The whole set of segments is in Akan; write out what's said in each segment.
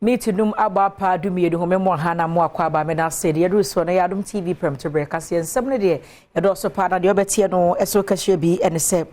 Meeting aba pa do me do home hana mo akwa ba me na said yedu so na Adom TV Premtobre Kasee nsem ne de yedo so pa na de obetie no eso kashe bi ene se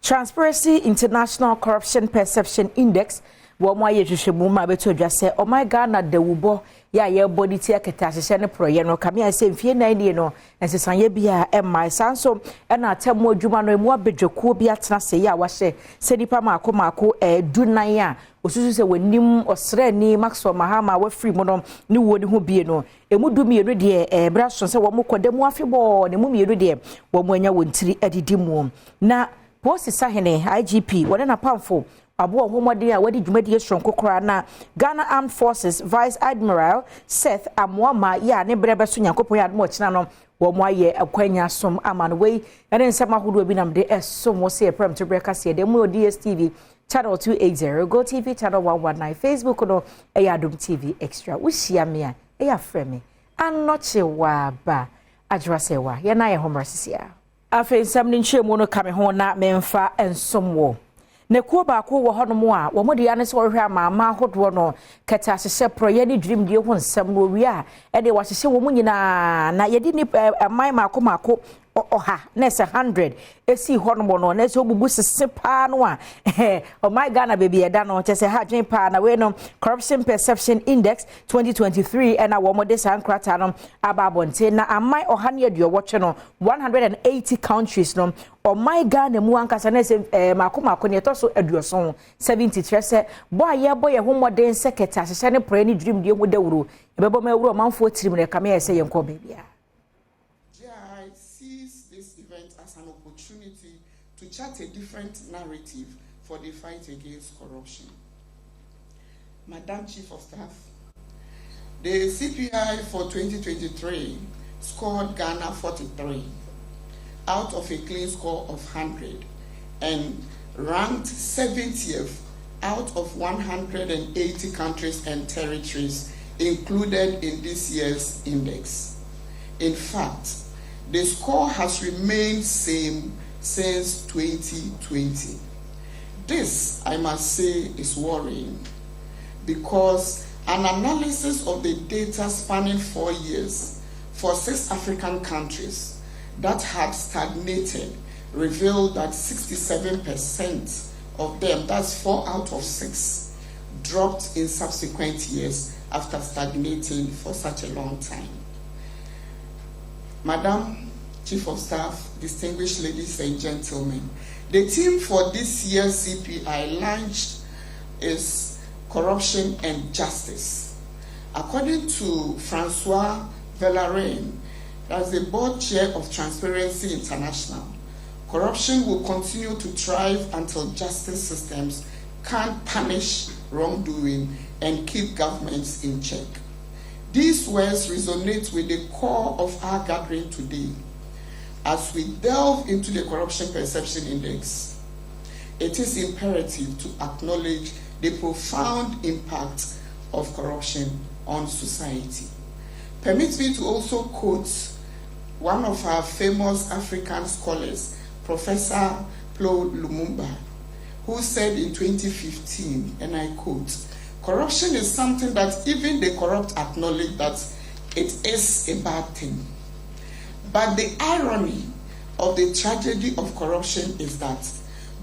Transparency International Corruption Perception Index wo mo aye hwehwemu ma beto dwa se oh my God na dawubo ya ye body tie keta hye ne proye no kame ya se mfie nan die no ensesanye bia e mai sanso e na atemo adwuma no emu abedwekuo bi atena se ya wahye se nipa maako dunan a osusu se wanim osre ni maxo mahama wa free mo no ni wo ni ho bie no emu du mienu de bra so se wo mo kodemu afebo ne mu mienu de wo mo anya wontiri adidi mu na posi sahene IGP wona na pamfo abo homode a wadi dwumadi sonko kora na Ghana Armed Forces Vice Admiral Seth Amwama ya ne brebe so nyankopon ya mo kina no wo mo aye akwanya som amanwe ene nsema hodo bi nam de esom wo se Premtobre Kasee de mo DSTV channel 280 Go TV channel 119 Facebook no Adom TV extra wuhia me a ya frame anoche wa ba ajrasewa ye na ye homrasisia afen sam ni nchemu no kame ho na memfa ensomwo ne kuo ba ko wo hono a wo mode ya ne so hwe ama hodo no keta hye proye ni dream die ho nsam no wi a e de wa hye wo mu nyina na ye di ni mai mako oha na 100 esi hono no na so bubu sese pa no a oh my God na baby eda no che se ha dwen pa na we no Corruption Perception Index 2023 and wo mode sankrata no ababonte na amai oha ne aduo woche no 180 countries no oh my God na mu ankasa na se mako ne to so aduoson 73 se boy ye ho modern seketa hye ne pro ni dream die ho dawuro e bebo ma wuro manfo tirim ne kame ye se ye nko bebia. As an opportunity to chart a different narrative for the fight against corruption. Madam Chief of Staff, the CPI for 2023 scored Ghana 43 out of a clean score of 100 and ranked 70th out of 180 countries and territories included in this year's index. In fact, the score has remained same since 2020. This, I must say, is worrying because an analysis of the data spanning 4 years for 6 African countries that had stagnated revealed that 67% of them, that's 4 out of 6, dropped in subsequent years after stagnating for such a long time. Madam Chief of Staff, distinguished ladies and gentlemen, the theme for this year's CPI launched is corruption and justice. According to Francois Villarain, as the board chair of Transparency International, corruption will continue to thrive until justice systems can punish wrongdoing and keep governments in check. These words resonate with the core of our gathering today. As we delve into the Corruption Perception Index, it is imperative to acknowledge the profound impact of corruption on society. Permit me to also quote one of our famous African scholars, Professor Claude Lumumba, who said in 2015, and I quote, "Corruption is something that even the corrupt acknowledge that it is a bad thing. But the irony of the tragedy of corruption is that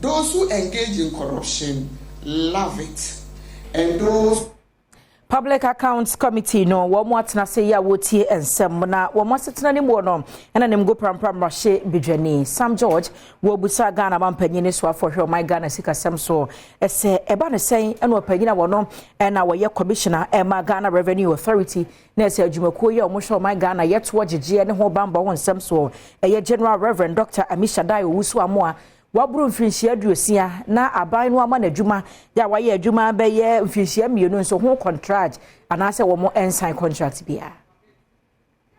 those who engage in corruption love it, and those..." Public Accounts Committee no wo mo atena se ya wotie ensem na wo mo setena ni mo no ena nem go prampram rahye bidwani Sam George wo busa Ghana mampanyine so afo hwe my Ghana sikasem so ese eba ne sen ena opanyina wo no ena wo ye commissioner ma Ghana Revenue Authority na ese adwumakuo ye omo hwe my Ghana yeto gigye ne ho bamba wo nsem so eye General Reverend Dr. Amisha Dai Owusu Amoa waburu mfinhia aduosia na aban no ama na adwuma ya waye adwuma be ye mfinhia mienu nso ho contract anase wo mo ensign contract bia.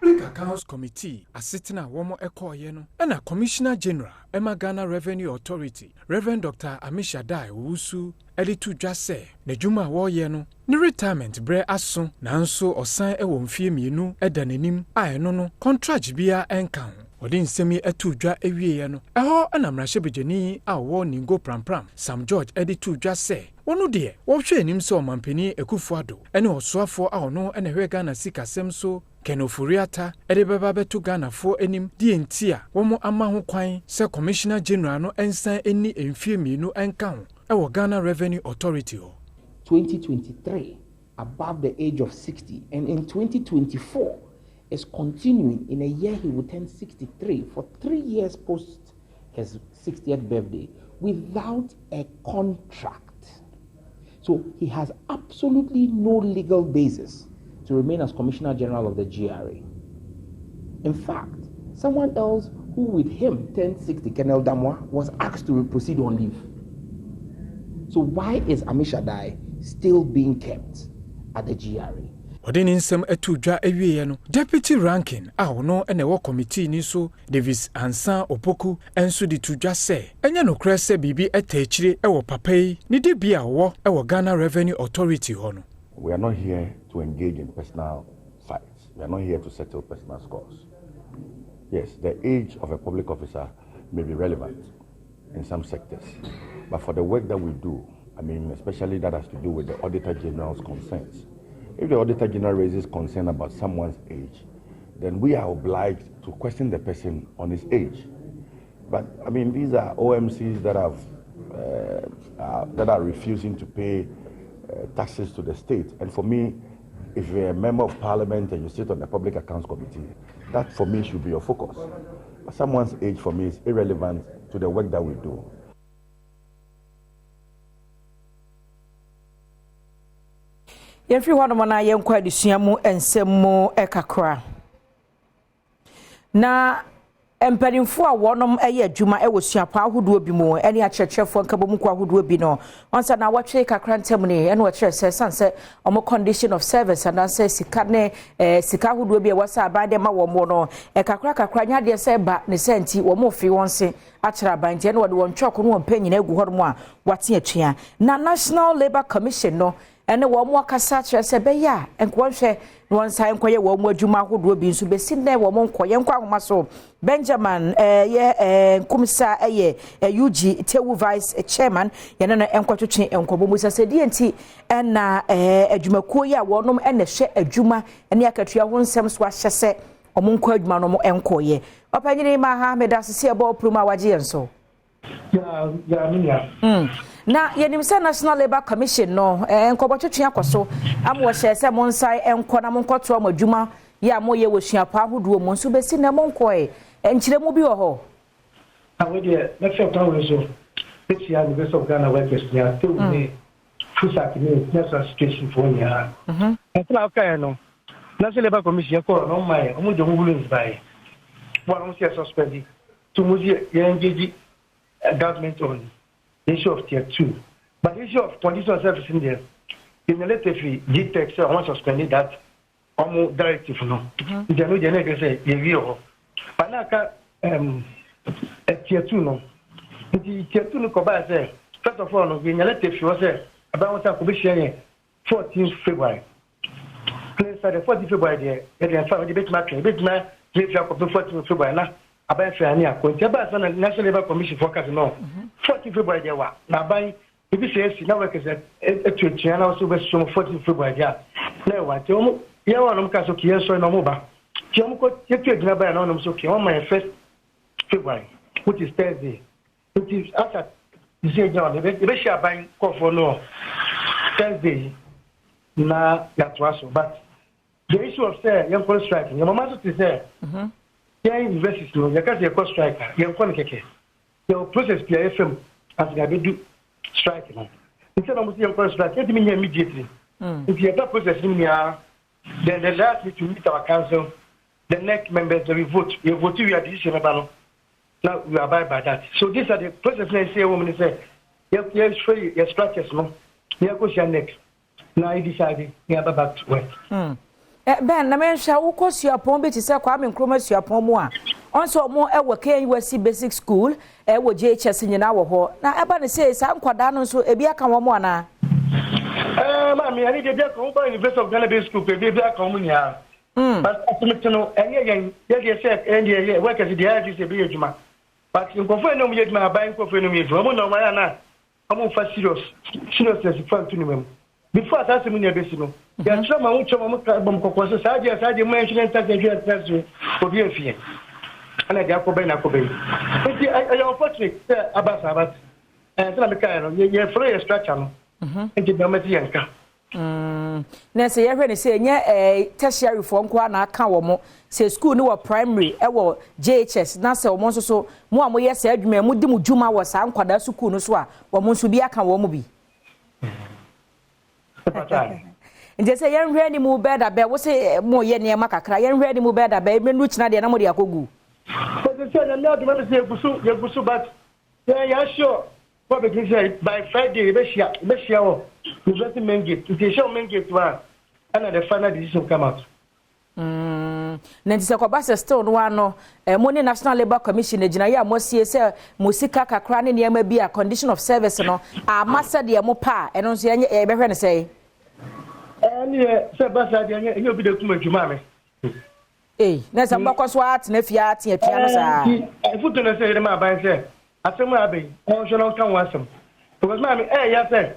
Public Accounts Committee asitina wo mo ekoye no na Commissioner General Emma Ghana Revenue Authority Reverend Dr. Amisha Dai Owusu editu dwa se na adwuma wo ye no ni retirement bre aso nanso osan ewo mfie mienu edanenim a eno no contract bia enkan Odi nsemi etu dwa ewie no. Eho anamrahye bejeni a wo ningo prampram. Sam George editu dwa se Onu de wo hwe anim se omampani Ekufuado ene osoafo a ono ene hwe Ghana sikasem so Kenofuriata ede beba beto Ghana fo anim die ntia wo ama ho kwan se Commissioner General no ensan eni emfie mienu enka ho e Ghana Revenue Authority ho 2023 above the age of 60, and in 2024 is continuing. In a year he will turn 63 for 3 years post his 60th birthday without a contract. So he has absolutely no legal basis to remain as Commissioner General of the GRA. In fact, someone else who with him turned 60, Colonel Damwa, was asked to proceed on leave. So why is Amishadai still being kept at the GRA? Odeni nsem etudwa ewiye no deputy ranking a ono ene wo committee ni so Davis Ansan Opoku enso di tudwa se enye no kra se bibi etachire ewo papai ni de bia wo ewo Ghana Revenue Authority ho no. We are not here to engage in personal fights. We are not here to settle personal scores. Yes, the age of a public officer may be relevant in some sectors, but for the work that we do, I mean, especially that has to do with the Auditor General's concerns. If the Auditor General raises concern about someone's age, then we are obliged to question the person on his age. But I mean, these are OMCs that are refusing to pay taxes to the state. And for me, if you're a member of Parliament and you sit on the Public Accounts Committee, that for me should be your focus. But someone's age for me is irrelevant to the work that we do. Yemfri hwano mana yenkwa adisuamu ensemu ekakra na emperimfo a wonom eye adwuma e wosuapa ahodo bi mu ene akyerkyerefo nkabom kwa ahodo bi no onsa na watwe kakra ntem ne ene wakyerɛ sɛ sanse omo condition of service and say sika ne sika ahodo bi e wasa abade ma wo mo no kakra nya de sɛ ba ne senti wo mo fi wonse akyerɛ abante ene wode won twɔko no panyina egu hɔ mo a wate atua na National Labour Commission no ene wo mo akasa kyerɛ sɛ be ya enkwonhwɛ won sai nkoye wo mo adwuma ahodo bi nso be sinne wo mo nkoye nkwa ahoma so Benjamin kumsa UG Tewu Vice Chairman yana na enkwatwetwe enkobo mu sasedi enti na adwumakuo ya wonom na hwe adwuma ene akatua ho nsem so ahye se omonko adwuma no mo enkoye opanyini Mahama asese ebo proma waje yenso ya minya na yenim se National Labour Commission no enkobotwetwe akoso amwo hye se mo nsai enko na mo nkoto mo adwuma ya mo ye wosuapa ahodo mo nso besi na mo nkoye enchiremu bi wo ho awede na fe kwa weso petia the best of Ghana workers ya to me fusak ni national situation for ya etla ka no National Labour Commission ko no mai omo jo mo bulun bai one omo se suspend to muzi ya engage government on the issue of tier 2 but the issue of condition of service in there in the letter fee GTEX I want to suspend that omo directive no they no dey say ye ho Panaka tier 2 no. Tier 2 no ko ba say first of all no we nyale te fi say about what ko be share 14th February. Place the 14th February there the fa the bet ma we fi ko 14th February na aban fi ani akonti ba say National Labour Commission forecast no 14th February there wa na aban e bi say na work say etuatua na so be so 14th February there na wa te omo ya wa no ka so ki so no mo ba Tiamko yetu by an so okay on my first February, which is Thursday. Which is after the Russia buying for no Thursday na that was so. But the issue of say young call striking, your mama to say yeah university no you can say call striker, young call keke. Your process PFM as they do striking. Instead of young call strike, it mean immediately. If you have that process in here, then the last week to meet our council. The next members we vote. You vote your decision about now we abide by that. So these are the process. I say woman say, yes, free your structures no. You go share next. Now you decide you have back to work. Ben na men sha wo kosuapon be ti se kwa me nkroma suapon mu a. Onso mo e wo KUC basic school e wo JHS nyina wo ho. Na eba ne say sa nkwada no so ebi aka wo mo ana. Mami ani de bia ko ba University of Ghana basic school be bia ka mo nia. But ultimately, no, and yeah, said, and yeah, workers the IGC be juma. But in Confirm, no, my buying Confirm, no, my I'm for seriousness for to before I asked me best no. Ya chama un chama bom kokose saje mention that you for be fear. And I got ko na ko be. I unfortunate about and tell me kind you free structure no. And the meti yanka. Na say you hwe say nya tertiary for nko na aka wo mo say school no primary e wo JHS na say wo mo so mo amoye say adwuma mu di mu dwuma wo sa nkwada school no so a wo mo so bi aka wo mo bi. Nje say yen hwe ni mu beda be wo say mo ye ne makakra yen hwe ni mu beda be me nu china de na mo de akogu. But say na na do me say gusu but yeah sure what be say by Friday be share wo university main gate to show main gate one and the final decision come out. Na ntise ko base still no ano mo ni National Labour Commission ejina ya mo sie se mo sika kakra ne niam bi a condition of service no a massa de mo pa eno so ye be hwe ne sei se basa de ye obi de kuma djuma me na se mbakọ so atena fia atia no sa futu na se ma ban se asemu abai on so no kan wasem because ma me ya se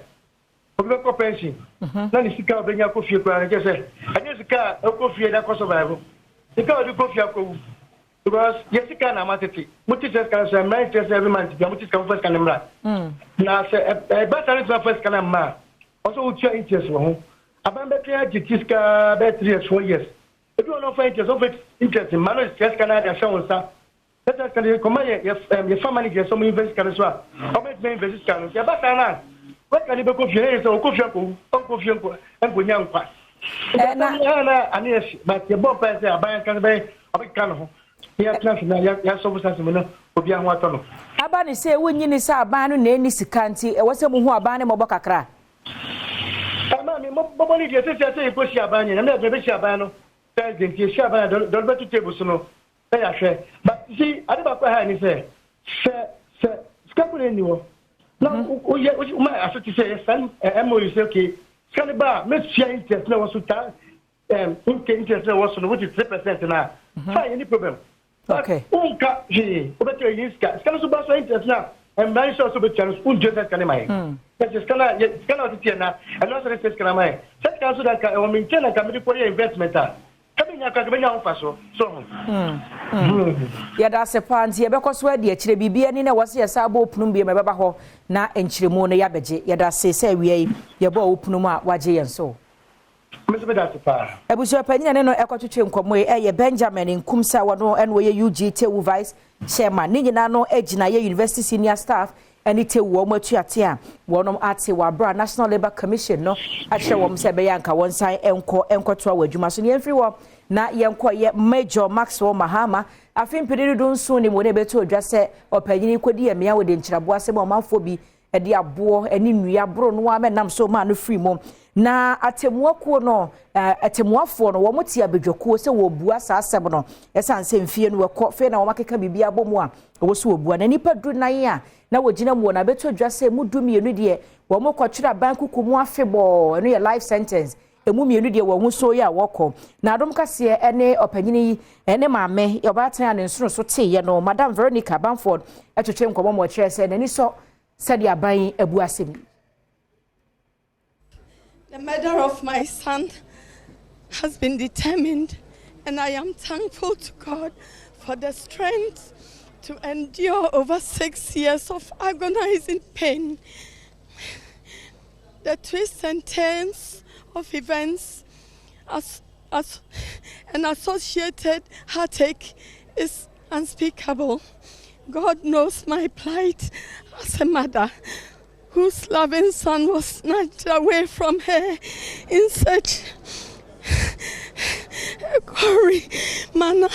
obi ko pension na ni sika obi nya ko fie kwa na je se anya sika ko fie da ko so bible sika obi ko fie ko because yesika na matete muti se kan so my interest every month ya muti kan first kan mra na se basa ni first kan ma also uchi interest wo aban be try jikiska be 3 years 4 years if you no find interest in manage stress kan na show sa that can come your family get some invest kan so how much me invest kan ya basa na what can be ko fie so ko fie ko en nya nkwa na ani but your bomb pass aban kan be obi kan ho ya class na ya so busa se no obi ahụ atọ no aba ni se wonyi ni sa aban no na eni sikanti e wose mu hu aban ne mo bokakra ama mi mo ni die se e ko si aban ne na me be si aban no president ye si aban do be to table so no e ya hwe but see ade ba kwa ha ni se skapule ni wo na o ye o ma asoti se san mo you say okay skani ba me share interest na wo so ta interest na wo so no which is 3% na fine any problem. Okay. Unka je obeto yiska skana so ba so interest na and by so be chance un je skana mai that is skana otiti na and also research skana mai set kan so that ka o maintain na kamedi for investment a kabenya ka kabenya on faso so ya da se panti ye bekoso ade akire bibia ni na wose ya sabo opunum bi mebeba ho na enchiremu no ya beje ya da se wiye ye bo opunum a waje yen so Ebuso panyina ne no ekotwetwe nkomo ye Benjamin Nkumsa wono enwo ye UGT vice chairman ni nyina no agina ye university senior staff eni tewu omo atuate a wonom ate wa bra National Labour Commission no ahye wom se be yanka wonsan enkoto awadwuma so ne enfri wo na yenko ye Major Maxwell Mahama afin pedido dun so ni mo ne beto odwase opanyini kodi ye mea wode nchirabo asem omanfo bi edi abo eni nua bro no wa menam so ma no free mom na atemuakuo no atemuafo no wo motia bedwakuo se wo bua sa asem no esanse mfie no wekọ fe na wo makeka bibia abomu a wo so wo bua na nipa du nan a na wogina mu na beto dwase mu du mienu de wo mokọtwira bankuku mu afebo eno ye life sentence emu mienu de wo hu so ya wokọ na Adom Kasee ene opanyini ene maame obatan ne nsoro so te ye no Madam Veronica Bamford etwetwe nkomo mo kire se nani so said aban abu asem. The murder of my son has been determined, and I am thankful to God for the strength to endure over 6 years of agonizing pain. The twists and turns of events and associated heartache is unspeakable. God knows my plight as a mother whose loving son was snatched away from her in such a gory manner.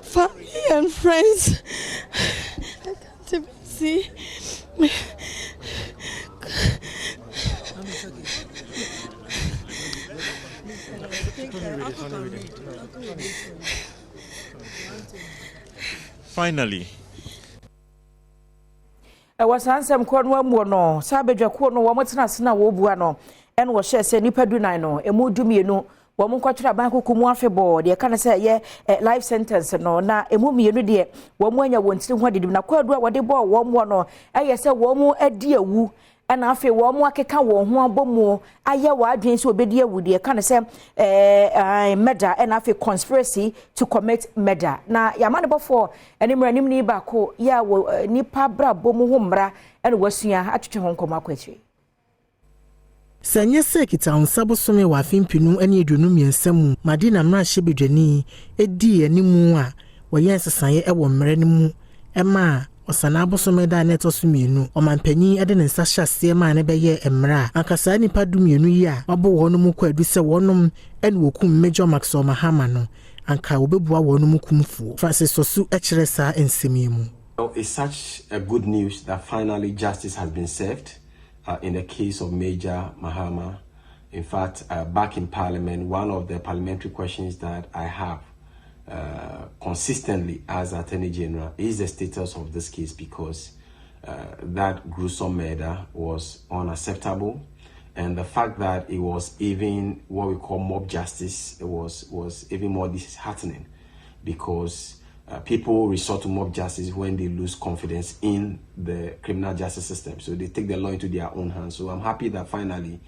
Family and friends, I can't even see. Finally, was handsome corn one more no, Sabedra corn, one more than a wo bua no. and was share say nipa du nine no emu du mienu wɔn nkɔtwerɛ abanko kumu afebɔ deɛ kana sɛ yɛ life sentence no na emu mienu deɛ wɔn anya wɔn tiri ho adidim na kwadu a wɔde bɔ wɔn mo no ɛyɛ sɛ wɔn adi awu ɛna afei wɔn akeka wɔn ho abɔmu ayɛ wɔadwen sɛ obedi awu deɛ kana sɛ murder ɛna afei conspiracy to commit murder na yamane bɔfo animranim ni baako ya nipa bra bomu ho mmra ɛna wasua atwetwe ho nkɔmɔ akɔakyire Sanya sekita onsabo some wa fimpinu ane edunum yensam madina mra hyebedwani edi animu a wɔyɛ nsesaye ɛwɔ mmere ne mu ɛma osana abosome da neto so mienu omanpanyi ede ne nsa hyase ma ne bɛyɛ mmere ankasa nipa du mienu yi a wabo wɔn mu kwadu sɛ wɔnom ɛne wokum Major Maxwell Mahama no anka obebua wɔn mu kumfuo Francis Sosu ɛkyerɛ saa nsɛm mu. It's such a good news that finally justice has been served. In the case of Major Mahama. In fact, back in Parliament, one of the parliamentary questions that I have consistently as Attorney General is the status of this case, because that gruesome murder was unacceptable, and the fact that it was even what we call mob justice was even more disheartening, because people resort to mob justice when they lose confidence in the criminal justice system. So they take the law into their own hands. So I'm happy that finally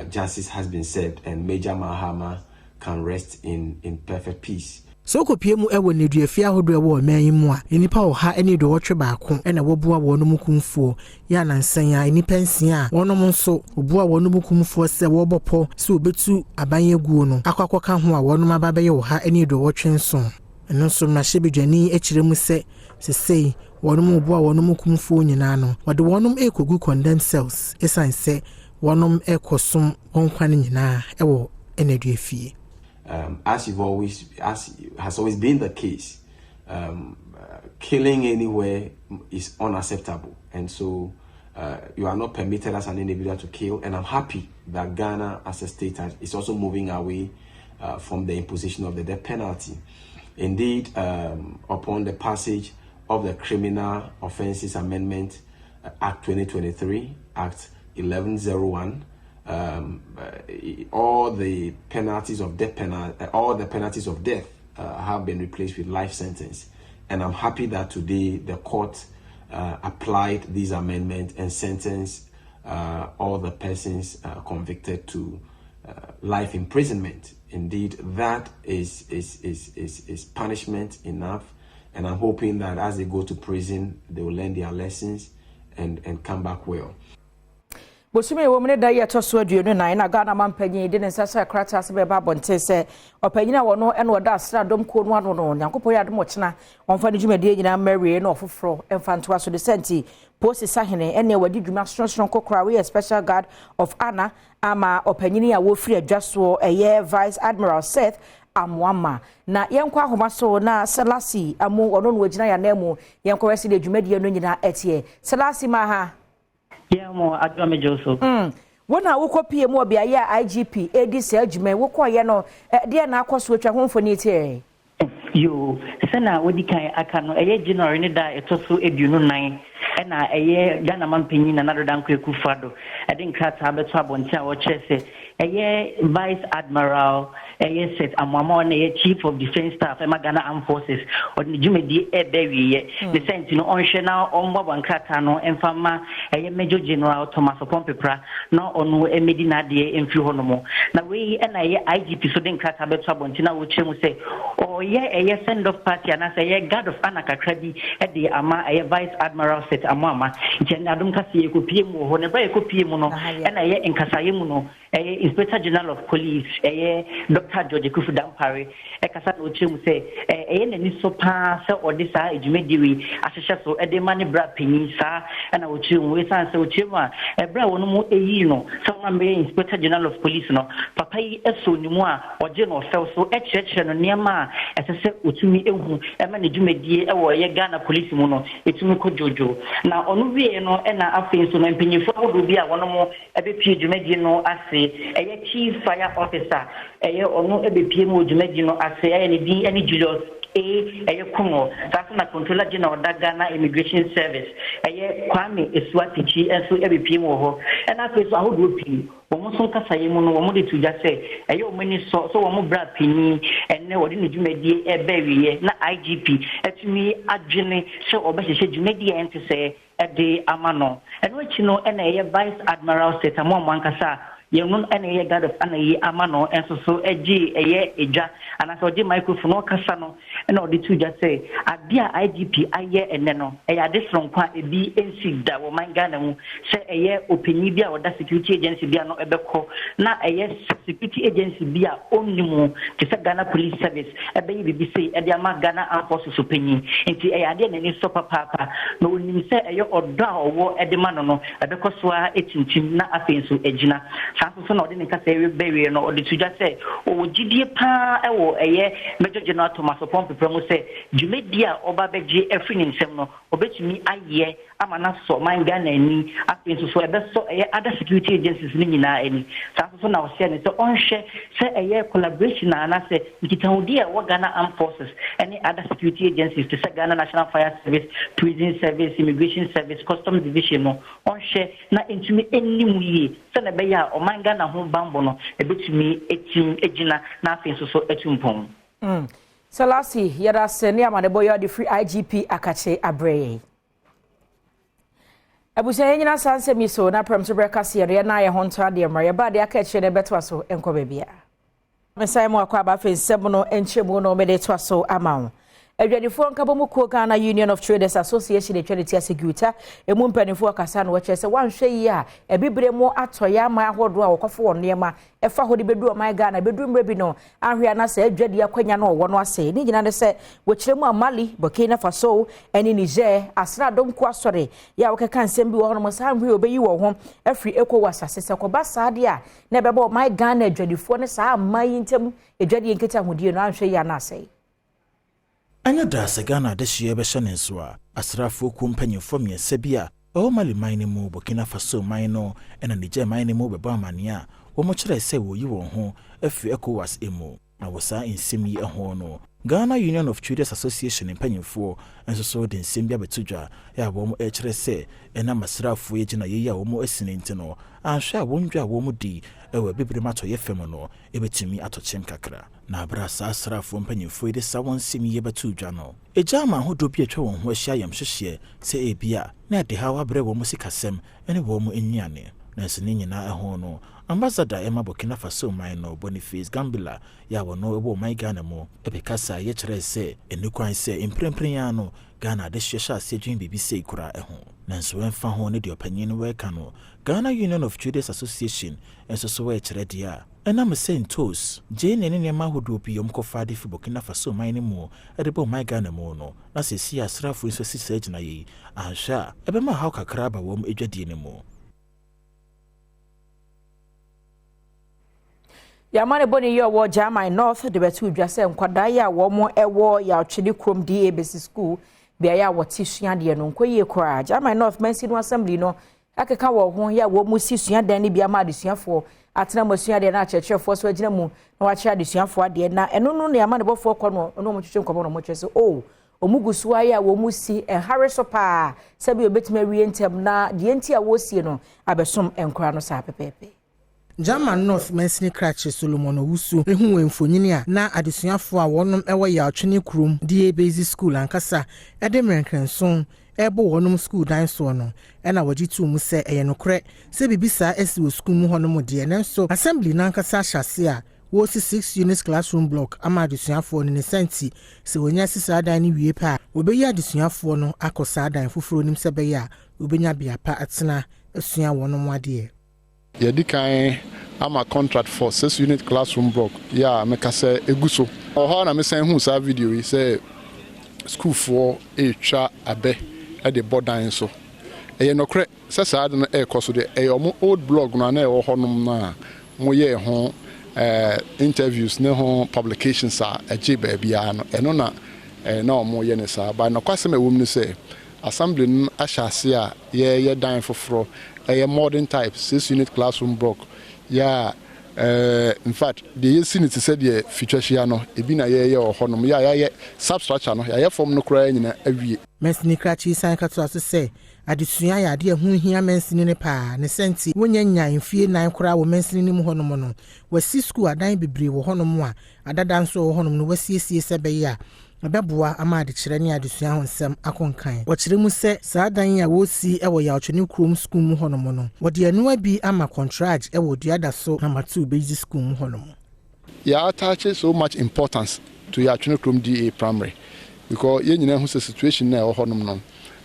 justice has been served and Major Mahama can rest in perfect peace. So kopie mu ewo ne duafia hodo ewo man mu a enipa oha ene do wotwe baako ena wobua wono mu kumfuo ya nansan a enipa nsia a wonom nso obua wono mu kumfuo se wobopo se obetu abanye guo no akwakoka ho a wonom ababe ye oha ene do wotwe nso eno so na hyebedwani ekire mu se sesei wonom obua wono mu kumfuo nyina no wode wonom ekogu condemned cells esanse wonom ekosom wonkwane nyina ewo ene duafie. As has always been the case, killing anywhere is unacceptable, and so you are not permitted as an individual to kill. And I'm happy that Ghana, as a state, is also moving away from the imposition of the death penalty. Indeed, upon the passage of the Criminal Offences Amendment Act 2023, Act 1101. All the penalties of death have been replaced with life sentence, and I'm happy that today the court applied these amendments and sentenced all the persons convicted to life imprisonment. Indeed, that is punishment enough, and I'm hoping that as they go to prison, they will learn their lessons and come back well. Bosume wo mene da ye toso aduonu nan na Ghana mampanyi de ne nsasa krata se be ba bonte se opanyina wo no ene oda asra dom ko no ano no Nyankopon ya dom ochena onfa ne dwumade nyina marie na ofoforo emfanto aso de senti post sahene ene wadi dwuma sonson kokora we special guard of honor ama opanyini ya wo free adwaso eye Vice Admiral Seth Amwama na yenkwa ahoma so na Selasi amu ono no wagina ya na mu yenkwa wesi de dwumade no nyina etie Selasi ma ha. Yeah, more Adom Joseph. Wona wo kopie mu obi aye IGP ADC adwuma wo koye no de na akoso atwa ho mfoni tie. Yo, sana wodi kan aka no eye January ne da etoso eduonu nan na eye Ghana mampanyi na nado dan kwaku fado. E de nkrata abeto abonte a wo kyerese eye Vice Admiral eye Seth Amwama na eye Chief of Defence Staff e Ghana Armed Forces odni dwumadi e bewiye the sent no onhwe na onbabo nkrata no emfama eye Major General Thomas Pompepra na onu emedi na de emfiri honomo na we na eye IGP so de nkrata abeto abonte na wo kyeremu se oye eye send off party na say eye guard of honor kakra bi e de ama eye Vice Admiral Seth Amwama nchen Adom Kasee ekopie mu ho ne ba ekopie mu no na eye nkasaye mu no eye Inspector General of Police Dr. George Kufu Dampare kasa no chemu se na ni so pa se odisa edwumediwi ahehye so de mane bra panyin sa na wo chemu we san se wo chemu a bra wono mu eyi no so ambe Inspector General of Police no papa yi eso ni mu a oje no fel so ekyekye no niam a se otumi ehu ma ne dwumedie wo ye Ghana Police mu no etumi ko jojo na onu wie no na afenso no mpanyifo wodo bi a wono mu ebepie dwumedie no ase eye Chief Fire Officer eye onu ebepie mu dwumedie no ase eye ne din ene Julius Kuno, that's not Controller General of Ghana Immigration Service, Kwame Eswatiji, and so every PMO, and that's how would be. Almost Kasayamuno, wanted to just say, many so one brad penny, and no, didn't you make the baby, not IGP, at me, Adjuni, so obviously you made the end to say at the Amano, and what you know, and a Vice Admiral said, Amon Wankasa. Young and a god of Anna Amano, and so a G, a ja, and I saw the microphone Casano, and all the two just say, a dear IGP, a year and no, a this from quite a BNC that will my Ghana, say a year opinion or that security agency be no ebeco, not a yes security agency be only more to say Ghana Police Service, a baby be say, a dear Ghana Armed Forces opinion, and the idea any super papa, no one say a year or down or war at the man, a because it's not a face to Egina. So no didn't say baby no the to just say oh GD pa Major General Thomas Pompe promo say Jumedia oba beji every in sem no obetumi aye amana so man Ghana ni afin so so other security agencies ni nyina ani so na o say ne so on share say collaboration na say nkitahudi e wo Ghana Armed Forces any other security agencies to say Ghana National Fire Service, Prison Service, Immigration Service, Customs Division no on share na intumi enimu yi say na be ya o man Ghana ho bambo no ebetumi etim ejina na afin so etumpon. So last year, yada seni amane boyo the free IGP akache abreye. Abusha nyina sanse mi so na Premtobre Kasee re na ye honto ade mra ba de akache ne betwa so enko bebia. Mesai mo akwa ba fe nsem no enchemu no me de twa so amawo. Adwadifo nkabomu ko Ghana Union of Traders Association de Trinity Asegurita emu mpanifo akasa no wache se wanhwe yi a ebibre mu atoya ma ahodo a wokofo wonema efa hodi bedu o my Ghana bedu mre bi no ahwe na se adwade akwanya no wo no ase ni nyina ne se wochiremu amali Burkina Faso eni Niger asra Adom ko asore ya wokeka nsem bi wo hono mo sa ahwe obeyi wo ho afri ECOWAS asese ko ba saade a na bebo my Ghana adwadifo ne sa amayi ntem adwade nketa hodie no ahwe ya na ase. Anya da Ghana de hye be hye nso a asrafo kumpanyefo miese bia o mali mine mu Burkina Faso mine no ena Niger mine mu beba amane a wo mo kire se wo yi won ho afi ECOWAS emu na wo sa nsem yi ho no Ghana Union of Traders Association mpanyefo enso so de nsem bia betudwa ya wo mo kire se ena masrafo ye gina ye ya wo mo asine ntino ahwe a wondwa wo mo di ewe bibiri mato ye fem no ebetumi atochem kakra na abrasa asrafo mpanyefo de sawon simi ye betudwa no ejama hodo bi atwa won ho ahia yam hwehye se ebia na de hawa bre wo mo sikasem ene wo mo enyiane na sene nyina eho no ambassador Emma Burkina Faso no Boniface Gambila ya wono ebo my Ghana mo ebekasa ye kire se enukwan se imprempren no Ghana de hwehye ase dwin bibi se ikura eho nanso wenfa ho ne de opanyin we ka no Ghana Union of Traders Association enso so we kire dia enam sentos je ne ne ma hodo bi yomkofa de fi Burkina Faso ne mu edebo my Ghana mo no na se si asrafo nso sisa gina yi ahwa ebema haw kakra ba wom edwadie ne mu. Yamane boni yo wo German North de betu dwase nkwada ya wo mo ewo ya twede krom DA basic school bia ya wo tisua de no nkoye kora German North Mensin Assembly no akeka wo ho ya wo mu sisua dan ne bia ma adesuafo atena masua de na achechefo so agina mu na wa chia adesuafo ade na eno no ne yamane bofo kɔ no no mo twetwe nkomo no mo twese o omugusu aya wo mu si enhareso pa sabi obetime wie ntem na de enti a wo sie no abesom enkora no sa pepepe. German North Mensini Krache Solomon Owusu ehu emfonyini a na adesuafo a wonom ewo ya atwene krom DA Basic School ankasa edemrenkenson ebo wonom school dan so no ena wajitu mu se eyenokre se bibisa esi wo school mu honom de nenso assembly na ankasa hyase a wo 6 units classroom block ama adesuafo ne senti se wonya sisa dan ni wie pa obeyi adesuafo no akosa dan foforo nim se be ya obenya bia pa atena asua wonom ade. Yedikan ama contract for 6 unit classroom block ya meka se eguso oho na me sen hu sa video yi se school for etwa abe e de bodan so eye nokre se sa ade no e koso de e omo old blog no na e wo honum na mo ye ho interviews ne ho publications a eje ba bia no eno na na omo ye ne sa ba na kwase me wom ni se assembly n ashase a ye dan foforo a modern type 6 unit classroom block ya in fact the unit said the future shiano ebi na ye or honom ya substructure no ya form no kra nyina awie Mensini krachi san kato aso se adesua ya de hu hia mensini ne pa ne senti wonya nya mfie nan kra wo mensini ni mu honom no wasi school adan bebre wo honom a adada nso wo honom no wasiesie se be ya abeboa ama de kire ne adesua ho nsem akonkan wo kire mu se saa dan ya wo si e wo ya otwene krom school mu honom no wo de anu abi ama contract e wo duada so number 2 basic school mu honom ya attach so much importance to ya otwene krom DA primary because ye nyina hu se situation na wo honom no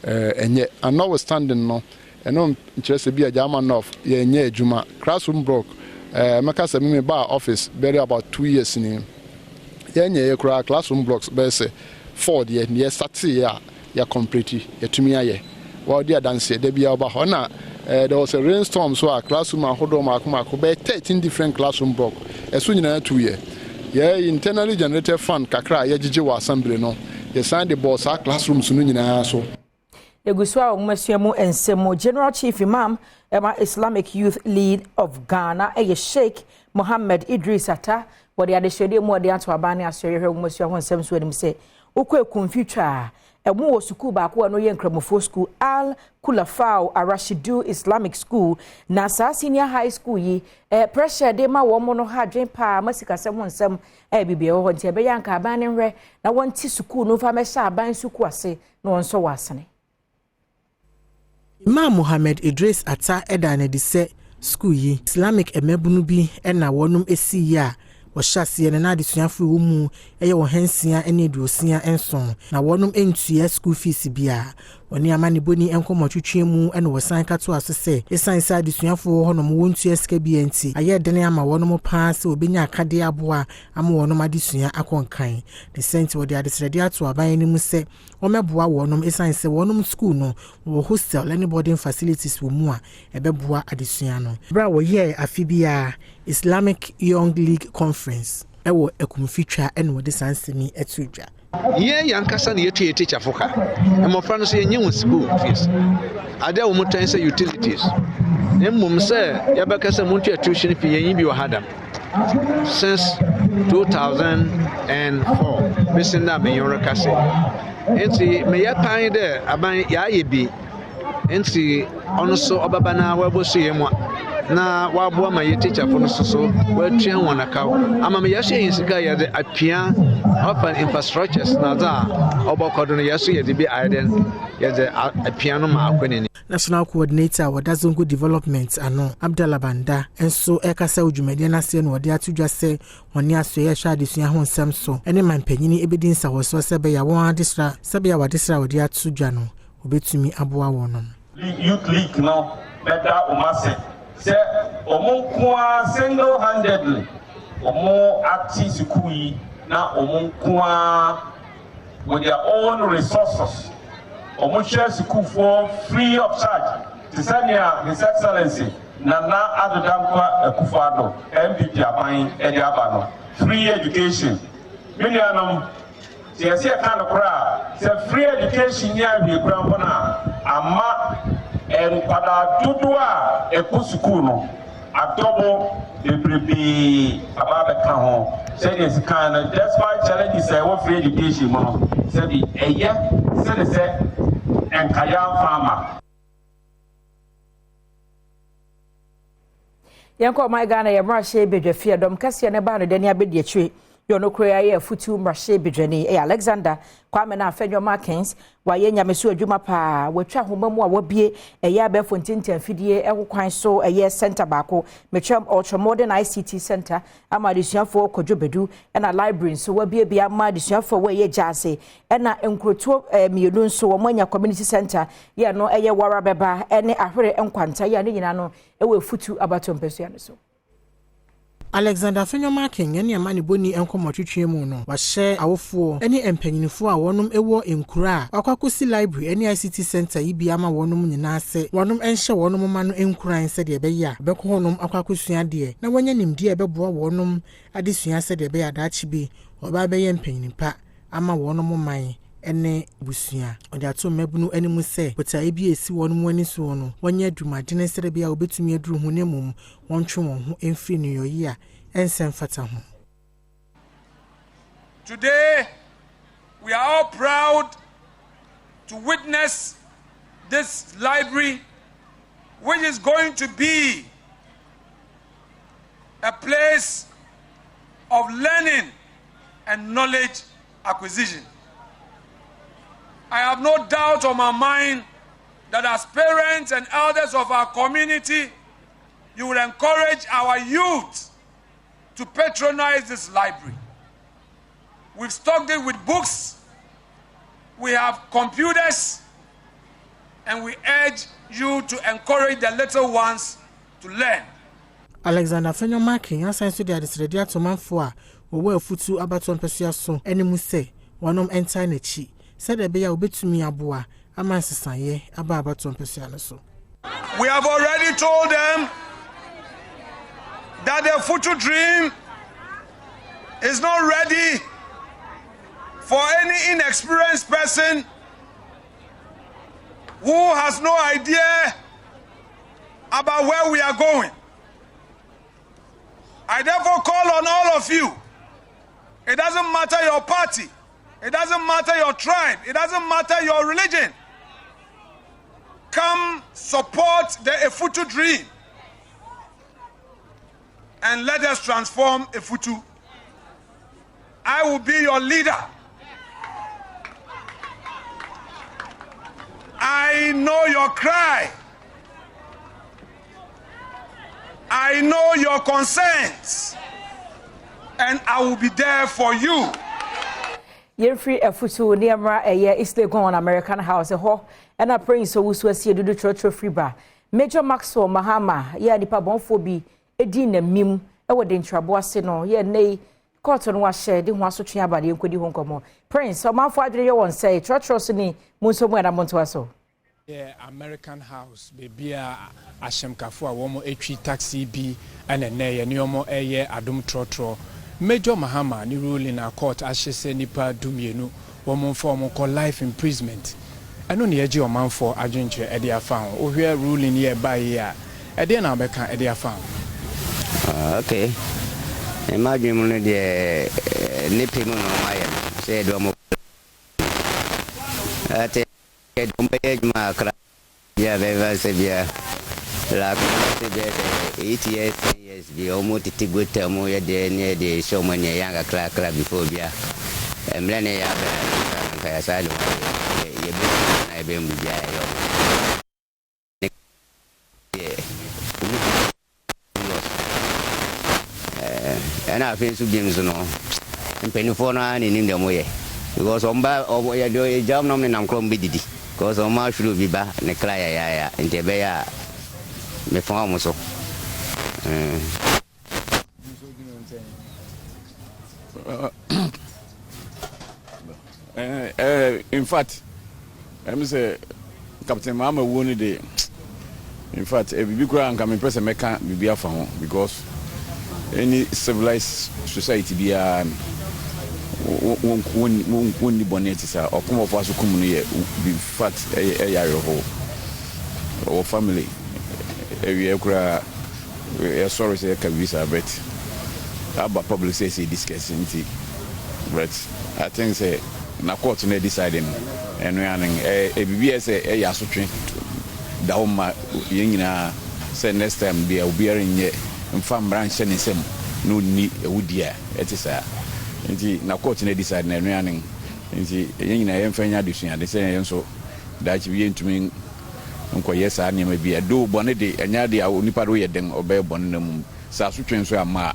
enye and notwithstanding no eno interest be ajama enough ye enye adwuma classroom block maka se me ba office very about 2 years ni ye enye ye kura classroom blocks be se 4 ye start ya complete ye tumi aye wa dia dance de bia oba ho na there was a rainstorm so a classroom ahodo mako be 13 different classroom block eso nyina 2 year ye internally generated fund kakra ye gigi wa assembly no ye sign the boss classrooms no nyina so Eguswa Umasiamu and Semo General Chief Imam Emma Islamic Youth League of Ghana Sheikh Mohammed Idris Atta what the additional more the answer Abani as you hear Umusia one seven so say Ukwe future a more suku back one no yen cramofo school Al Kulafao Arashidu Islamic School Nasa Senior High School ye pressure de ma woman no ha dream pa masika someone some bibi o honte be yanka abani re na wanti suku no fa mesha aban suku ase no onso wasane Imam Mohammed Idris Atta eda na de se school yi Islamic emebunu bi na wonum esi ya wo hyase na adesuafo wo mu eye wo hansia ene eduosia enson na wonum entua school fees bia woni amane boni enkomotwetwe mu ene wo san kato aso se esan sa adesuafo honom wontua sika bi enti aye dene ama wonum pa se obenya akade aboa ama wonum adesua akonkan the senti wo de adesrede ato aban ni mu se wo meboa wonum esan se wonum school no wo hostel any boarding facilities wo mu a ebeboa adesua no bra wo ye afibia Islamic Young League Conference ewo ekumfitwa ene wo de sansemi etudwa ye yankasa na yetu teacher foka emofra no so yenye school fees ade wo mutan say utilities emmum say yabakasa muntu tuition fee yen bi wa hadam since 2004 bisinda me yoro kase enti me ya pan de aban ya ye bi enti ono so obaba na waboso yemu na wabo ma ye teacher for no so watuen wonaka ama me yahye yinsika ye de apia open infrastructures na za obokodo no yeso ye de bi aiden ye de apia no ma akweneni National Coordinator Wadazungu Development ano Abdallah Banda enso ekasa odwumade na se no wode atudwa se woni aso ye hwa adesua ho nsem so ene mampanyini ebedinsa wo so se be ya won adesra se be ya wadesra wode atudwa no obetumi aboa wono youth league no better umase say omunkwa single-handedly omo acti school na omunkwa with their own resources omo share school for free of charge to send His Excellency Nana Adom Akufo-Addo MPP aban edi abano free education million yes kind of say free education ya bi kura mbona ama pada dudua school no adobo bebrebe ababe ka ho say this kind of despite challenges say what free education mo say the say enkaya farmer yanko my Ghana ya mrashe bedwafie Adom Kasee ne ba no dani abedi atwe yono kroya ye futu mrashe bedwani Alexander Kwame na afenyo Markins wa ye nyamesu adwuma pa watwa homamu a wabie ya be fontintin fidie ekwan so ye center baako metwam ultra modern ICT center ama desuafo kodwobedu na library so wabie bia ma desuafo wa ye jase na enkroto mienu nso wo manya community center ye no ye wara beba ne ahwere enkwanta ye ne nyina no ewe futu abatompesu ya no so Alexander Fenyo Marking ene amane boni enkomotwetwe mu no wa hye awofo ene empanyinifo a wonum ewo enkura akwakosi library ene ICT center yibi ama wonum nyina ase wonum enhye wonum ma no enkuran se de be ya beko honum akwakosua de na wanya nimde ebeboa wonum adesua se de be ya dachi bi oba be ye empanyinipa ama wonum man ene busua odi ato mabunu animu se bota ebi esi wonu mu ani so no wonye adwumadene sere bia obetumi aduru hu nemum wontwe won ho emfiri no yoyi a ensem fata ho. Today we are all proud to witness this library, which is going to be a place of learning and knowledge acquisition. I have no doubt on my mind that as parents and elders of our community, you will encourage our youth to patronize this library. We've stocked it with books, we have computers, and we urge you to encourage the little ones to learn. Alexander Fenyo Marking asanso de adesredi atomanfo a wo afutu abaton pesia so enimu se wonom enta na chi said be ya obetumi aboa amansesaye aba abaton pesia no so. We have already told them that the future dream is not ready for any inexperienced person who has no idea about where we are going. I therefore call on all of you. It doesn't matter your party. It doesn't matter your tribe. It doesn't matter your religion. Come support the Efutu dream and let us transform Efutu. I will be your leader. I know your cry. I know your concerns. And I will be there for you. Free Efutu near is the go on American House ho and a prince so who see do church free bar. Major Maxwell Mahama, ya nipa bonfobi, edi na mim, e wode ntraboase no, ye nei court on wa share de ho asotwe abade enkodi ho nkomo. Prince, o manfo adwere ye won say church ni munso mu na monto aso. Yeah, American House, baby, Ashemkafo, a woman, a taxi be, and a nay, and yomo a Adom Trotro. Major Mahama, ni ruling a court, as she say, nipa dumienu, woman form called life imprisonment. I know the edge of man for adventure, Edia found, or we are ruling here by year. Edia Nabeka, Edia found. Okay. Imagine the nipping on my said, ma kra ya beva se bia la se bia 8 years bi omo titigota mo ya de show manya yanga kra before bia emlene ya ba ka ya salo ye be na be mu bia yo ana fe su bi mzo no mpenifo na ni ndim de mo ye because omba ya do jam no nam krom bi didi because on ma shuru bi ba ne kra ya nte be ya me fa mo so in fact I'm say Captain Mahama won the in fact bibi kura anka me person meka bibi afa ho because any civilized society bia won ni bonnet sa okom of us kum no ye be fact yare ho our family we kura we sorry say ka visa bet about public say discussing but I think say na court na deciding and we are bibi say ya sotwe da homa yengina say next time be obiarin ye mfam branch ne sem no ni ewudia etisa nti na court na decide na anuanen nti yengina yemfanya desua de say yenso dachi bi yentumi nkoye sa na ma bia do bone de enya de onipa do ye den obe bone na mum sa sotwe nso ama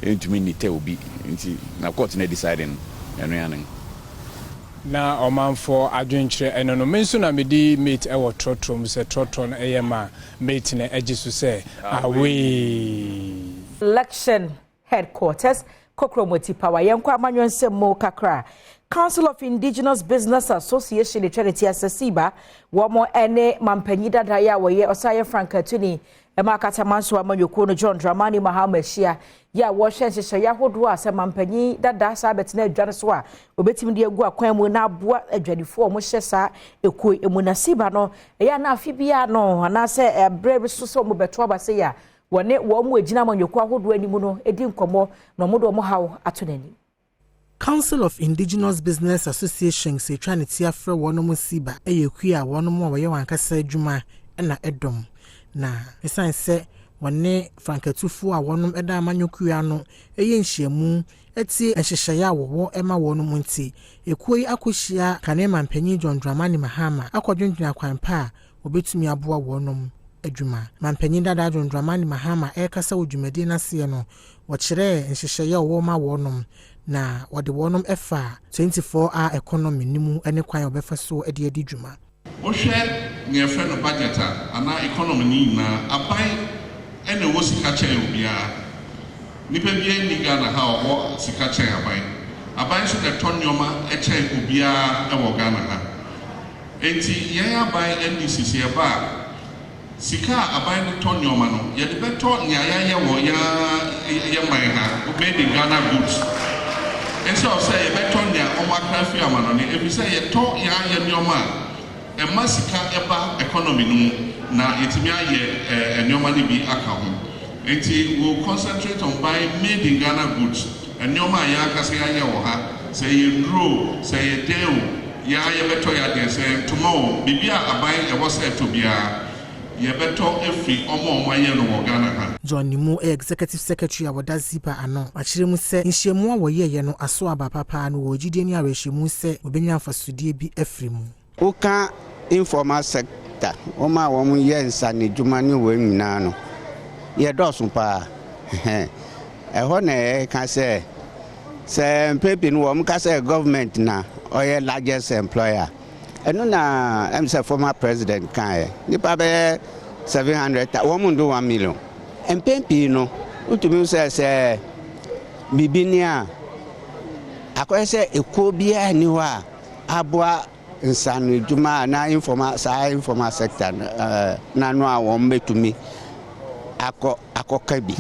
yentumi ni te obi nti na court na decide anuanen na omanfo adwenkyere eno no menso na medi mate e wo trotrom se trotron eyema mate na egisu se away election headquarters kokromoti power yenko amanyonse mo kakra Council of Indigenous Business Association charity asasiba womo ene mampanyida daya woye osaye franka tuni Ema katamanso amanyoko no John Dramani Mahama hia ya wo hyenhye ya hodo a semampanyi dada sa betina adwane so a obetimi de agu akwan mu na aboa adwadifo mo hye sa ekoi emunasiba no ya na afibia no ana se ebre so so mo beto abase ya wone wo mo agina amanyoko ahodo animu no edi nkomo no mo do mo hawo atonani. Council of Indigenous Business Association say trying to afre wono mo siba eyekui a wono mo woye wankasa adwuma na Adom na esan se wone frankatufu a wonom eda amanyokua no eye nhyiamu eti enhyehyaya wo ema wono mo nti ekoi akohia kanema mpanyi John Dramani Mahama akodwendwena kwanpa obetumi aboa wonom adwuma mampanyi dada John Dramani Mahama ekasa odwumadi na se no wo kire enhyehyaya wo ma wonom na wode wonom efa 24-hour economy nimu ene kwan obefa so edi dwuma. Ohwe ne efe no budget ana economy ni na aban ene wo sika chen obia nipa bia ni Ghana ha wo sika chen aban so de tonyoma e chen obia e wo Ghana ha enti yen aban NDCC e ba sika aban de tonyoma no ye de beto nyaya ye wo ya man ha made in Ghana goods and so say beto nya o makrafi amano ni e bi say ye to ya nyoma e masika eba economy no na etimi aye nyoma ni bi aka ho enti we concentrate on buying made in Ghana goods and nyoma ya akase aye wo ha say ye grow say ye dew ya beto ya de say tomorrow bibia aban e wo say to bia ye beto every omo aye no wo Ghana ha. John Nimu executive secretary awada zipa ano akire mu se nhyiamu a wo ye no aso aba papa no wo gide ni arehyiamu se obenya afasudie bi afrimu. Uka informal sector oma wo ye nsa ne dwuma ne wo nyina no ye dosun pa ho na e ka se pepi no wo ka se government na oye largest employer eno na am say former president kan ni pa be 700 wo mun do 1 million pepi no utumi se bibinia akoye se ekobia ni wa aboa insanu juma na informal sector na no a won betumi akokabi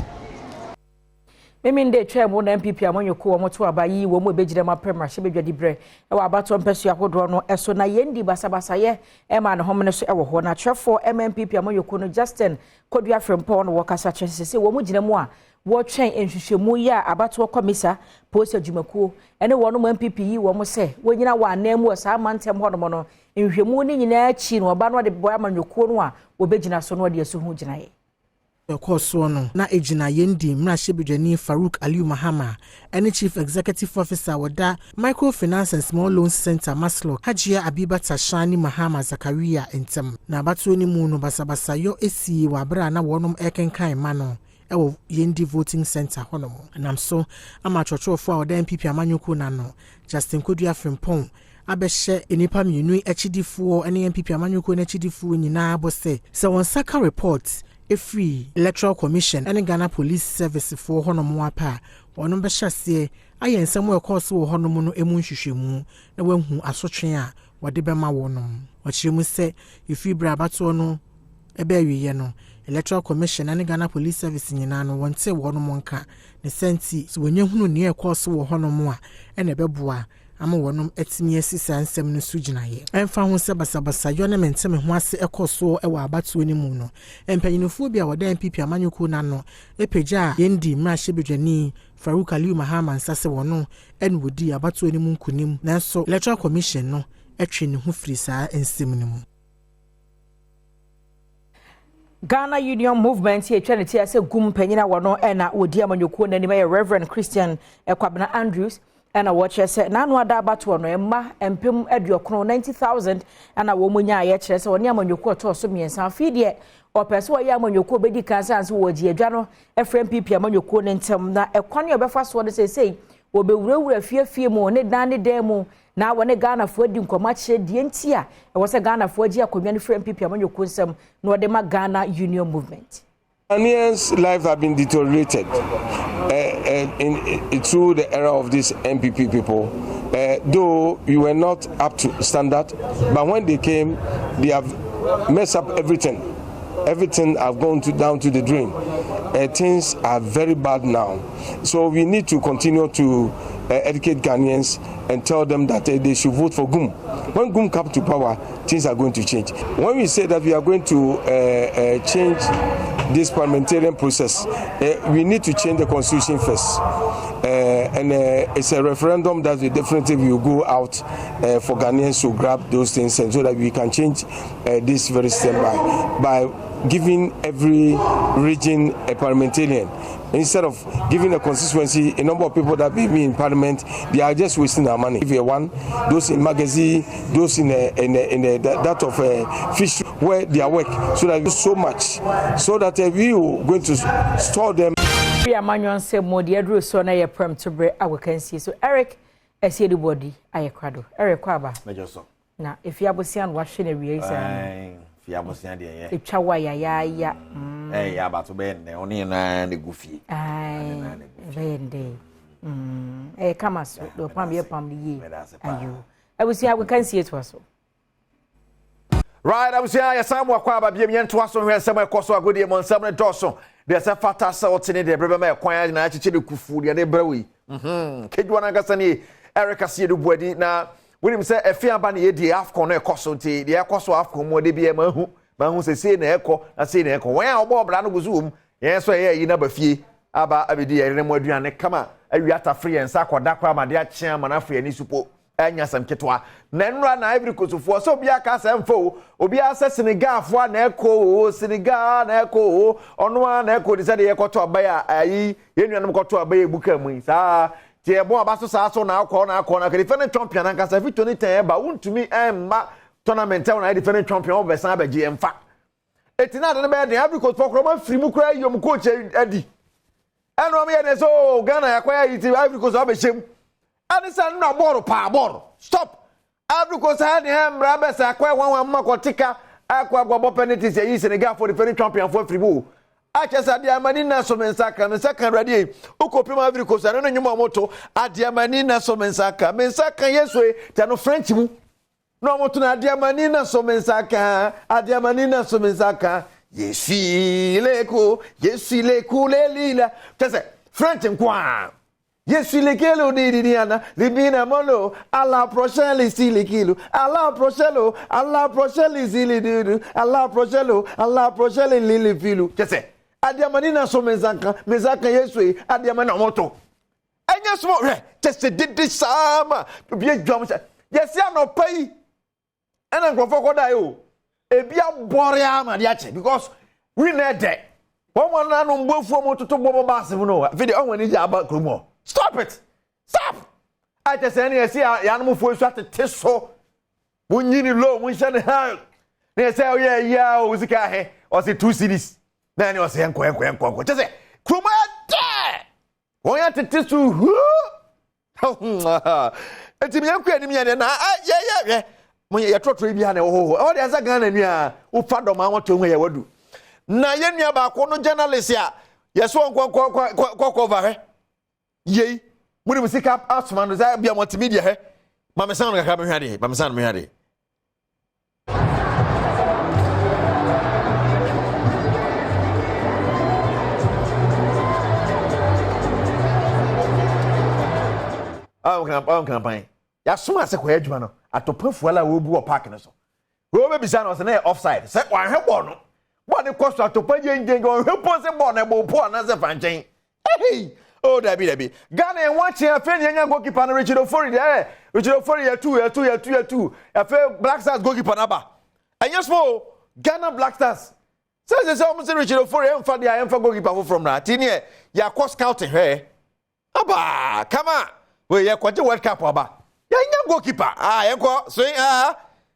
Mimi nde twemo na MPP amanyoko wo moto abayi wo mo begire ma prema hye bedwadi bre e wa abato mpesu ahodo no eso na yendi basabasa ye e ma ne homne so e wo ho na trefo MPP amanyoko no Justin Kodua Frempon no wakasa chensese wo mo gina mu a wo twen enhwehwemu ya abato komisa post adwumakuo ene wo no MPP yi wo mo se wo nyina wa anamu sa mantem ho no no enhwehemu ni nyina achi no oba no de boy amanyoko no a wo begina so no de aso hu gina ye Koso no na ejina yendi mrashebedwani Farouk Aliyu Mahama any chief executive officer wada microfinance and small loans center Maslow Hajia Abiba Tashani Mahama Zakaria entem na abatu ni mu no basabasa yo esi wa bra na wonom ekenkan mano ewo yendi voting center honomo nam so ama chochofo a wada MPP amanyoko na no Justin Kodua Frempon abehye enipa mienu echidifuo ene MPP amanyoko na echidifuo nyina bose se won saka report free electoral commission and Ghana police service for honomo apa wono be hyase ayensem we course wo honomo no emu nhwehwemu na wahu asotwe a wode be ma wonom ochiremu se ifi bra bato no ebe awiye no electoral commission and Ghana police service nyina no wonte wonom nka ne senti so wonyehunu ne e course wo honomo a ene beboa ama wonom etimi asisa nsem no suginaye emfa ho se basabasa yo ne mentem ho ase ekoso e wa abatuo ni mu no empanyinufo bia woda MPP amanyoko na no epeja yendi mrashebedwani Farouk Aliyu Mahama nsase wono en wodi abatuo ni mu nkunim nanso electoral commission no etwe ne ho firi saa ensem ni mu. Ghana Union Movement here trying to say gum penyina wono ena wodi amanyoko na ni Reverend Christian Kwabena Andrews and a watcher said, Nano ada bato no emma empem aduokron 90,000 and a woman ya yechere so oni amanyoko to so miensa fidie o peso ya amanyoko bedi kansa anso woji adwa no FMPP amanyoko ntem na ekwane obefa so de sei wo bewurawura fiefie mu ne dan ne dan mu na wone Ghana fo di nkoma kire die ntia e wo se Ghana fo agi akonwa ne FMPP amanyoko nsem no de ma Ghana Union Movement. Ghanaians' lives have been deteriorated through the era of these MPP people. Though you were not up to standard, but when they came, they have messed up everything. everything have gone down to the drain. Things are very bad now. So we need to continue to educate Ghanaians and tell them that they should vote for GUM. When GUM comes to power, things are going to change. When we say that we are going to change this parliamentarian process, we need to change the constitution first. And it's a referendum that we definitely will go out for Ghanaians to grab those things, and so that we can change this very system by giving every region a parliamentarian. Instead of giving a constituency a number of people that may be in parliament, they are just wasting our money. If you one, those in magazine, those in that of fish, where they are work, so that so much, so that we are going to store them. Manual say more the address so na Premtobre Kasee. So Eric, I see the body I crado. Eric Kwaba. Major so. Na if you abosian washing a reason. If you abosian there. If chawa ya. Eh ya ba to ben oni na ne gufi. Ai. Bende. Eh kama so do pam ye pam ye. Ayo. I will see how we can see it was. Right, I was here ya samu Kwaba bi em to aso hwe nsem ekoso agodi em nsem ne doso. There's a fatal salt in the brother, quiet and I actually kufu the brewy. Kedwana Gasani, Eric Kasee du Bwedi. Now, when him say a fear banny, the Afcon Cosso, the Acoso Afcon, more DBM, Mahu say, an echo, I say, an echo. Well, Bob Lano Zoom, yes, you never fee. Aba Abidi, and Modian, come on, a yata free and Sakwa Dakwa, my dear chairman, Afri and Isupo. Enya sam ketwa nenra na Ivory Coast fo so bia ka semfo obi asa Senegal fo na eko Senegal na eko ono na eko de sade yekoto abaya ayi yenuanum koto abaya buka mu sa tie ebo abaso sa so na akọ na defending champion na kasa fi 2010 ba wuntumi emma tournament na defending champion obesan abaji emfa etina de be de Ivory Coast fo kroma free mu kra yom coach adi eno me ye so Ghana yakwaya yiti Ivory Coast obehiem. Anisa no boro stop Ivory Coast had him rabes akwa wan makotika akwa gbobo penalties yi Senegal for the defending champion for Fribourg achesa Adiamani na so mensaka ready ukopim Ivory Coast no nyuma moto Adiamani na so mensaka yeswe tano French mu no moto na Adiamani na so mensaka yesile lelila tese French nkwa. Yes, le kilo di Diana, libina molo, alla prochaine stile kilo, alla prochaine stile dudu, alla prochaine lili filu. Kese, Adiamanina so mezaka yeswe, Adiamana moto. Enya smo, teste didi sama, to be a drum. Yes, ya no pay. And I'm going for that. Ebia borea madiache, because we need that. One man on both for to bobo bassivo, video when it's about Kumo. Stop it! Stop! I just say, I see animal for shot the tisso. When you need low, we send help. They say, oh, yeah, was the car, or say 2 cities. Then you say, Quanqua. Just say, Kuma, why are the tissue? It's me, I'm quitting me, and yeah. When you're trying behind oh, there's a gun in here. Who found the man to where you do. Now, you're about one journalist here. Yes, one quack over. Yei, when we sick up Asman, was I be a multimedia? He, Mamma San, I haven't had it. Mamma San, we had it. Oh, campaign. Yasu, I said, where you know, at the proof well, I will be a parking us. Whoever be son was an offside. Said, why, her born. What the cost to pay you and go, who put the born and poor another fanching? Hey! Oh, Debbie. Ghana and watching a friend young goalkeeper and Richard Ofori there. Richard Ofori, two. A fair Black Stars goalkeeper number. And yes, more Ghana Black Stars. Says the almost Richard Ofori and for the I am for goalkeeper from that. In here, you are cost scouting her. Abba, come on. Well, you're quite a World Cup, Abba. Young goalkeeper. Yanko, swing,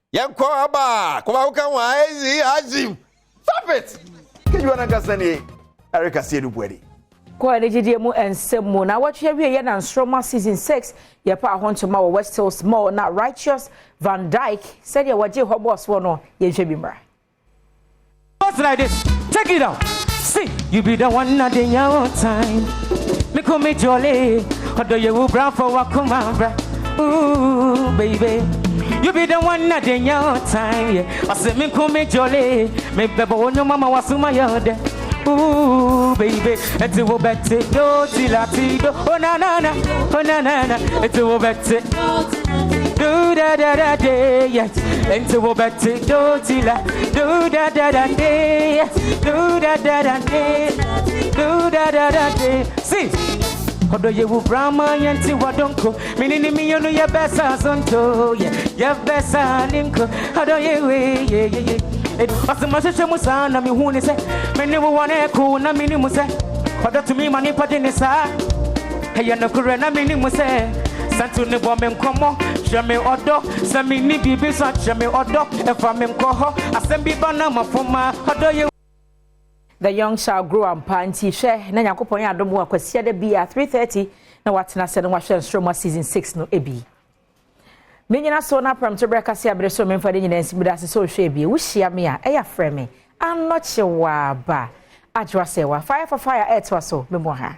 Yanko, Abba. Come on, Azim. Stop it. Can you understand Eric Kasee du Bwedi? Kwa ejide mu ensemu na watchwe wie na Nstroma season 6 ye pa ahontoma wo West Hills Mall na Righteous Van Dyke said ye waje hobos wo no ye hwe bi mra. What's like this? Check it out. See, you be the one at your time. Me come me jolly. Odo ye wo bra for wa come bra. Ooh, baby. You be the one that in your time, yeah. I say me come me jolly, me bebo on your mama was my yard. Ooh, baby, it's a better do tilatido. Oh na na na, oh na na na, it's a better do da da da day, yes. It's a better do tila, do da da da day, yes. Do da da da day, do da da da day. See. Odo ye wu brahma yanti wadonko minini miyonu ye besa zonto ye besa ninko odo ye we ye asima sheshe musa na mi huni se meni wo wane ku na mini muse odo tumi mani pade ne sa he na kure na mini muse santu ne bo me nkomo hweme odo se mini bibi so hweme odo e fa me nkoho asem bi bana mafoma odo ye. The young shall grow and panty share. Na Yakopon Adom wa kwasia de bia 3:30 na watena se no wahwe Stroma season 6 no ebi. Menyina so na Premtobre Kasee abreso memfa de nyina nsibida se so hwe bi. Wo hia me a eya frɛ me. Anoche wa ba. Adwa se wa fire for fire etwa so memo ha.